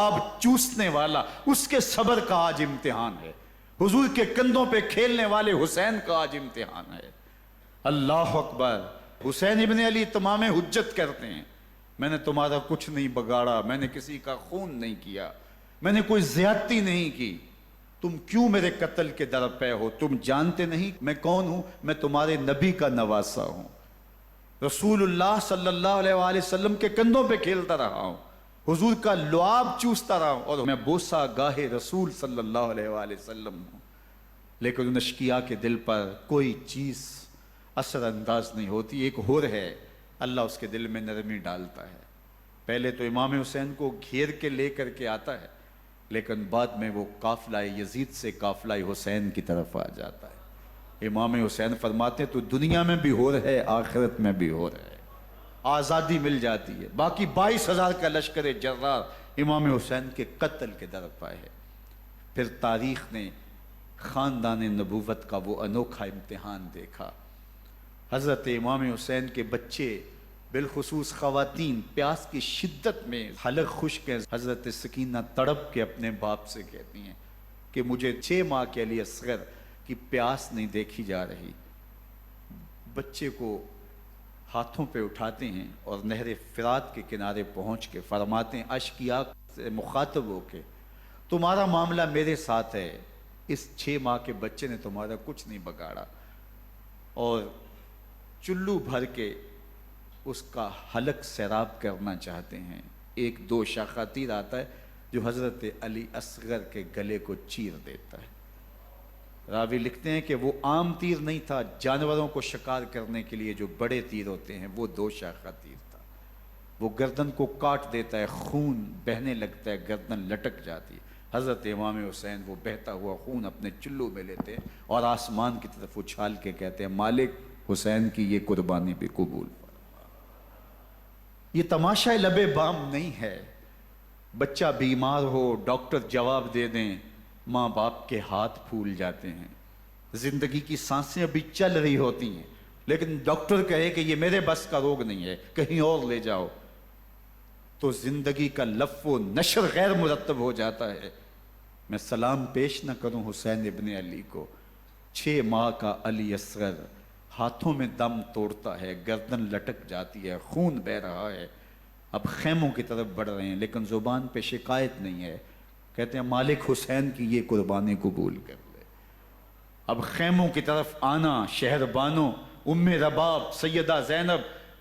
اب چوسنے والا، اس کے صبر کا آج امتحان ہے۔ حضور کے کندھوں پہ کھیلنے والے حسین کا آج امتحان ہے۔ اللہ اکبر۔ حسین ابن علی تمام حجت کرتے ہیں، میں نے تمہارا کچھ نہیں بگاڑا، میں نے کسی کا خون نہیں کیا، میں نے کوئی زیادتی نہیں کی، تم کیوں میرے قتل کے در پہ ہو؟ تم جانتے نہیں میں کون ہوں؟ میں تمہارے نبی کا نواسا ہوں، رسول اللہ صلی اللہ علیہ وآلہ وسلم کے کندھوں پہ کھیلتا رہا ہوں، حضور کا لعاب چوستا رہا ہوں، اور میں بوسہ گاہ رسول صلی اللہ علیہ وآلہ وسلم ہوں۔ لیکن ان اشقیاء کے دل پر کوئی چیز اثر انداز نہیں ہوتی۔ ایک ہور ہے، اللہ اس کے دل میں نرمی ڈالتا ہے۔ پہلے تو امام حسین کو گھیر کے لے کر کے آتا ہے، لیکن بعد میں وہ قافلہ یزید سے قافلہ حسین کی طرف آ جاتا ہے۔ امام حسین فرماتے ہیں تو دنیا میں بھی ہور ہے، آخرت میں بھی ہور ہے، آزادی مل جاتی ہے۔ باقی 22,000 کا لشکر جرار امام حسین کے قتل کے در پہ ہے۔ پھر تاریخ نے خاندان نبوت کا وہ انوکھا امتحان دیکھا۔ حضرت امام حسین کے بچے، بالخصوص خواتین، پیاس کی شدت میں حلق خشک ہیں۔ حضرت سکینہ تڑپ کے اپنے باپ سے کہتی ہیں کہ مجھے 6 ماہ کے علی اصغر کی پیاس نہیں دیکھی جا رہی۔ بچے کو ہاتھوں پہ اٹھاتے ہیں اور نہر فرات کے کنارے پہنچ کے فرماتے ہیں اشقیاء سے مخاطب ہو کے، تمہارا معاملہ میرے ساتھ ہے، اس 6 ماہ کے بچے نے تمہارا کچھ نہیں بگاڑا، اور چلو بھر کے اس کا حلق سیراب کرنا چاہتے ہیں۔ ایک 2 شاخہ تیر آتا ہے جو حضرت علی اصغر کے گلے کو چیر دیتا ہے۔ راوی لکھتے ہیں کہ وہ عام تیر نہیں تھا، جانوروں کو شکار کرنے کے لیے جو بڑے تیر ہوتے ہیں وہ 2 شاخہ تیر تھا۔ وہ گردن کو کاٹ دیتا ہے، خون بہنے لگتا ہے، گردن لٹک جاتی ہے۔ حضرت امام حسین وہ بہتا ہوا خون اپنے چلو میں لیتے ہیں اور آسمان کی طرف اچھال کے کہتے ہیں مالک حسین کی یہ قربانی بھی قبول فرما۔ یہ تماشا لب بام نہیں ہے، بچہ بیمار ہو ڈاکٹر جواب دے دیں، ماں باپ کے ہاتھ پھول جاتے ہیں، زندگی کی سانسیں ابھی چل رہی ہوتی ہیں، لیکن ڈاکٹر کہے کہ یہ میرے بس کا روگ نہیں ہے، کہیں اور لے جاؤ، تو زندگی کا لف و نشر غیر مرتب ہو جاتا ہے۔ میں سلام پیش نہ کروں حسین ابن علی کو، 6 ماہ کا علی اصغر ہاتھوں میں دم توڑتا ہے، گردن لٹک جاتی ہے، خون بہ رہا ہے۔ اب خیموں کی طرف بڑھ رہے ہیں، لیکن زبان پہ شکایت نہیں ہے، کہتے ہیں مالک حسین کی یہ قربانی قبول کر لے۔ اب خیموں کی طرف آنا، شہر بانو، ام رباب، سیدہ زینب،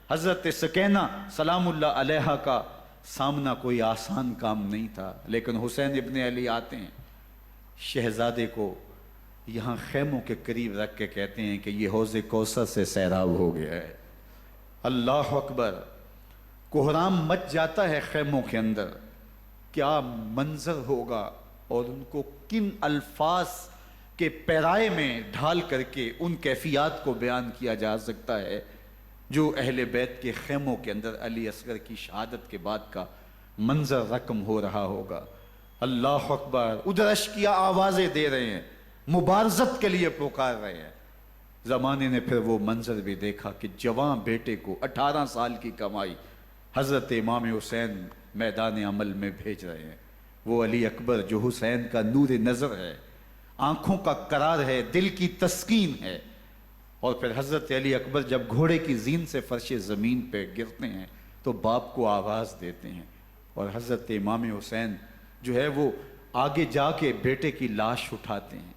حضرت سکینہ سلام اللہ علیہا کا سامنا کوئی آسان کام نہیں تھا، لیکن حسین ابن علی آتے ہیں، شہزادے کو یہاں خیموں کے قریب رکھ کے کہتے ہیں کہ یہ حوض کوثر سے سیراب ہو گیا ہے۔ اللہ اکبر۔ کوہرام مچ جاتا ہے خیموں کے اندر، کیا منظر ہوگا، اور ان کو کن الفاظ کے پیرائے میں ڈھال کر کے ان کیفیات کو بیان کیا جا سکتا ہے جو اہل بیت کے خیموں کے اندر علی اصغر کی شہادت کے بعد کا منظر رقم ہو رہا ہوگا۔ اللہ اکبر۔ ادھر اشقیاء آوازیں دے رہے ہیں، مبارزت کے لیے پکار رہے ہیں۔ زمانے نے پھر وہ منظر بھی دیکھا کہ جوان بیٹے کو 18 سال کی کمائی حضرت امام حسین میدان عمل میں بھیج رہے ہیں۔ وہ علی اکبر جو حسین کا نور نظر ہے، آنکھوں کا قرار ہے، دل کی تسکین ہے۔ اور پھر حضرت علی اکبر جب گھوڑے کی زین سے فرش زمین پہ گرتے ہیں تو باپ کو آواز دیتے ہیں، اور حضرت امام حسین جو ہے وہ آگے جا کے بیٹے کی لاش اٹھاتے ہیں۔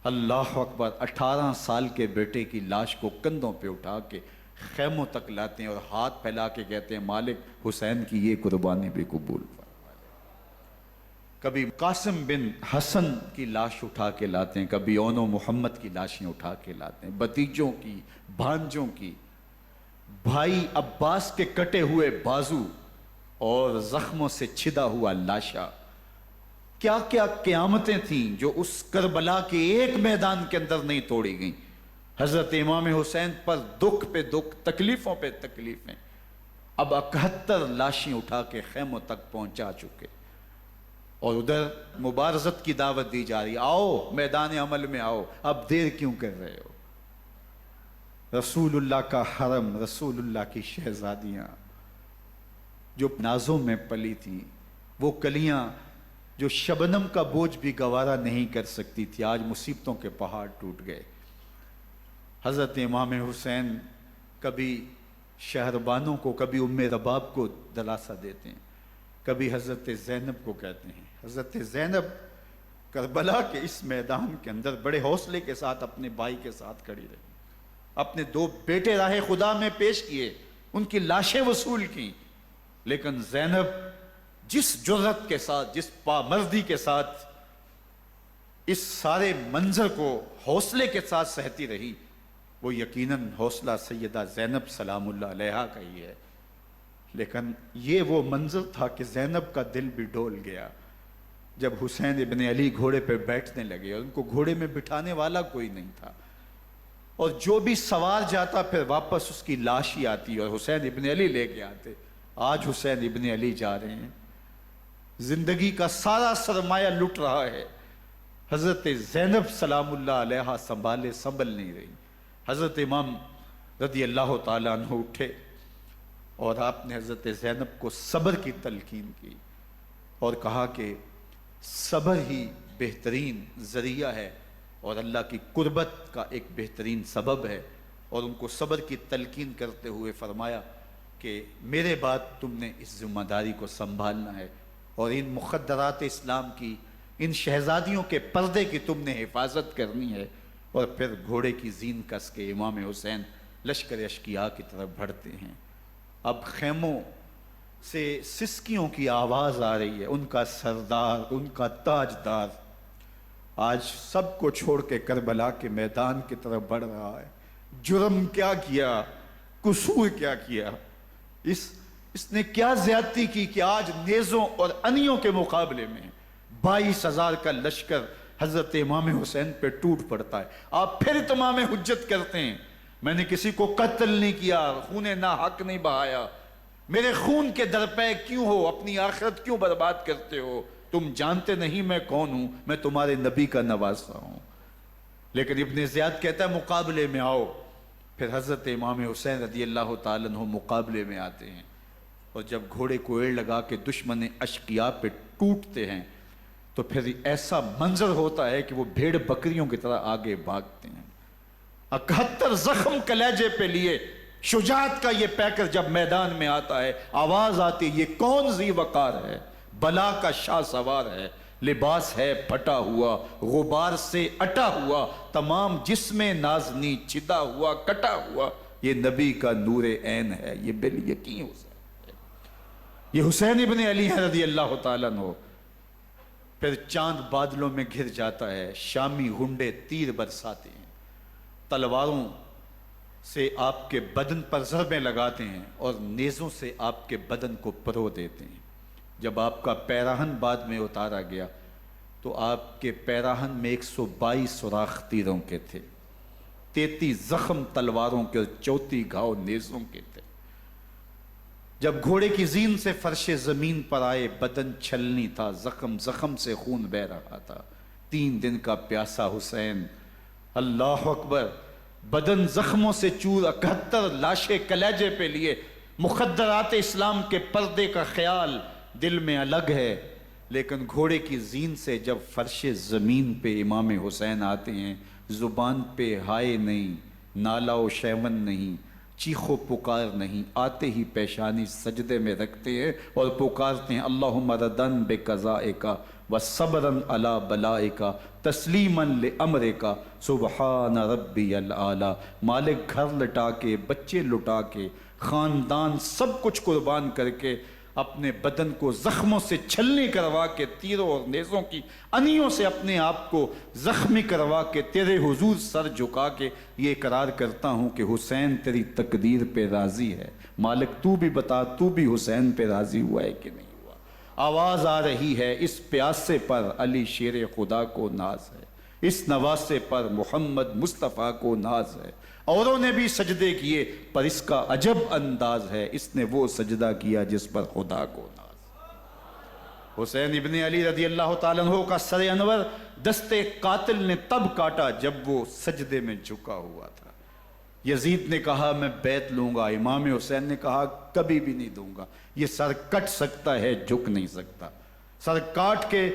اللہ اکبر۔ 18 سال کے بیٹے کی لاش کو کندھوں پہ اٹھا کے خیموں تک لاتے ہیں اور ہاتھ پھیلا کے کہتے ہیں مالک حسین کی یہ قربانی بھی قبول فرما لے۔ کبھی قاسم بن حسن کی لاش اٹھا کے لاتے ہیں، کبھی اون و محمد کی لاشیں اٹھا کے لاتے ہیں، بتیجوں کی، بھانجوں کی، بھائی عباس کے کٹے ہوئے بازو اور زخموں سے چھدا ہوا لاشا۔ کیا کیا قیامتیں تھیں جو اس کربلا کے ایک میدان کے اندر نہیں توڑی گئیں۔ حضرت امام حسین پر دکھ پہ دکھ، تکلیفوں پہ تکلیفیں۔ اب 71 لاشیں اٹھا کے خیموں تک پہنچا چکے، اور ادھر مبارزت کی دعوت دی جا رہی، آؤ میدان عمل میں آؤ، اب دیر کیوں کر رہے ہو۔ رسول اللہ کا حرم، رسول اللہ کی شہزادیاں جو نازوں میں پلی تھیں، وہ کلیاں جو شبنم کا بوجھ بھی گوارا نہیں کر سکتی تھی، آج مصیبتوں کے پہاڑ ٹوٹ گئے۔ حضرت امام حسین کبھی شہربانوں کو، کبھی ام رباب کو دلاسا دیتے ہیں، کبھی حضرت زینب کو کہتے ہیں۔ حضرت زینب کربلا کے اس میدان کے اندر بڑے حوصلے کے ساتھ اپنے بھائی کے ساتھ کھڑی رہی، اپنے 2 بیٹے راہ خدا میں پیش کیے، ان کی لاشیں وصول کی، لیکن زینب جس جرأت کے ساتھ، جس پامردی کے ساتھ اس سارے منظر کو حوصلے کے ساتھ سہتی رہی، وہ یقیناً حوصلہ سیدہ زینب سلام اللہ علیہا کا ہی ہے۔ لیکن یہ وہ منظر تھا کہ زینب کا دل بھی ڈول گیا جب حسین ابن علی گھوڑے پہ بیٹھنے لگے اور ان کو گھوڑے میں بٹھانے والا کوئی نہیں تھا، اور جو بھی سوار جاتا پھر واپس اس کی لاش ہی آتی اور حسین ابن علی لے کے آتے۔ آج حسین ابن علی جا رہے ہیں، زندگی کا سارا سرمایہ لٹ رہا ہے، حضرت زینب سلام اللہ علیہا سنبھل نہیں رہی۔ حضرت امام رضی اللہ تعالیٰ عنہ اٹھے اور آپ نے حضرت زینب کو صبر کی تلقین کی اور کہا کہ صبر ہی بہترین ذریعہ ہے اور اللہ کی قربت کا ایک بہترین سبب ہے، اور ان کو صبر کی تلقین کرتے ہوئے فرمایا کہ میرے بعد تم نے اس ذمہ داری کو سنبھالنا ہے اور ان مخدرات اسلام کی، ان شہزادیوں کے پردے کی تم نے حفاظت کرنی ہے۔ اور پھر گھوڑے کی زین کس کے امام حسین لشکر اشقیاء کی طرف بڑھتے ہیں۔ اب خیموں سے سسکیوں کی آواز آ رہی ہے، ان کا سردار، ان کا تاجدار آج سب کو چھوڑ کے کربلا کے میدان کی طرف بڑھ رہا ہے۔ جرم کیا کیا، قصور کیا کیا، اس نے کیا زیادتی کی کہ آج نیزوں اور انیوں کے مقابلے میں 22,000 کا لشکر حضرت امام حسین پہ ٹوٹ پڑتا ہے۔ آپ پھر تمام حجت کرتے ہیں میں نے کسی کو قتل نہیں کیا، خون ناحق نہیں بہایا، میرے خون کے درپے کیوں ہو، اپنی آخرت کیوں برباد کرتے ہو، تم جانتے نہیں میں کون ہوں، میں تمہارے نبی کا نواسا ہوں۔ لیکن ابن زیاد کہتا ہے مقابلے میں آؤ۔ پھر حضرت امام حسین رضی اللہ تعالیٰ عنہ مقابلے میں آتے ہیں، اور جب گھوڑے کو ایڑ لگا کے دشمن اشقیاء پہ ٹوٹتے ہیں تو پھر ایسا منظر ہوتا ہے کہ وہ بھیڑ بکریوں کی طرح آگے بھاگتے ہیں۔ 71 زخم کلیجے پہ لیے شجاعت کا یہ پیکر جب میدان میں آتا ہے، آواز آتی یہ کون ذی وقار ہے، بلا کا شاہ سوار ہے، لباس ہے پھٹا ہوا غبار سے اٹا ہوا، تمام جسم نازنی چدا ہوا کٹا ہوا، یہ نبی کا نور عین ہے، یہ بال یقین حسین ہے، یہ حسین ابن علی ہے رضی اللہ تعالیٰ عنہ۔ پھر چاند بادلوں میں گھر جاتا ہے، شامی غنڈے تیر برساتے ہیں، تلواروں سے آپ کے بدن پر ضربیں لگاتے ہیں اور نیزوں سے آپ کے بدن کو پرو دیتے ہیں۔ جب آپ کا پیراہن بعد میں اتارا گیا تو آپ کے پیراہن میں 122 سوراخ تیروں کے تھے، 33 زخم تلواروں کے اور 34 گھاؤ نیزوں کے تھے۔ جب گھوڑے کی زین سے فرش زمین پر آئے بدن چھلنی تھا، زخم زخم سے خون بہ رہا تھا، 3 دن کا پیاسا حسین، اللہ اکبر، بدن زخموں سے چور، 71 لاشیں کلیجے پہ لیے، مخدرات اسلام کے پردے کا خیال دل میں الگ ہے، لیکن گھوڑے کی زین سے جب فرش زمین پہ امام حسین آتے ہیں، زبان پہ ہائے نہیں، نالا و شیون نہیں، چیخ و پکار نہیں، آتے ہی پیشانی سجدے میں رکھتے ہیں اور پکارتے ہیں اللہم ردن بقضائک وصبرن علی بلائک تسلیما لامرک سبحان ربی الاعلی۔ مالک گھر لٹا کے، بچے لٹا کے، خاندان سب کچھ قربان کر کے، اپنے بدن کو زخموں سے چھلنی کروا کے، تیروں اور نیزوں کی انیوں سے اپنے آپ کو زخمی کروا کے، تیرے حضور سر جھکا کے یہ اقرار کرتا ہوں کہ حسین تیری تقدیر پہ راضی ہے، مالک تو بھی بتا تو بھی حسین پہ راضی ہوا ہے کہ نہیں ہوا۔ آواز آ رہی ہے اس پیاسے پر علی شیر خدا کو ناز ہے، اس نواسے پر محمد مصطفیٰ کو ناز ہے، اوروں نے بھی سجدے کیے پر اس کا عجب انداز ہے، اس نے وہ سجدہ کیا جس پر خدا کو ناز۔ حسین ابن علی رضی اللہ تعالیٰ عنہ کا سر انور دستے قاتل نے تب کاٹا جب وہ سجدے میں جھکا ہوا تھا۔ یزید نے کہا میں بیعت لوں گا، امام حسین نے کہا کبھی بھی نہیں دوں گا، یہ سر کٹ سکتا ہے جھک نہیں سکتا۔ سر کاٹ کے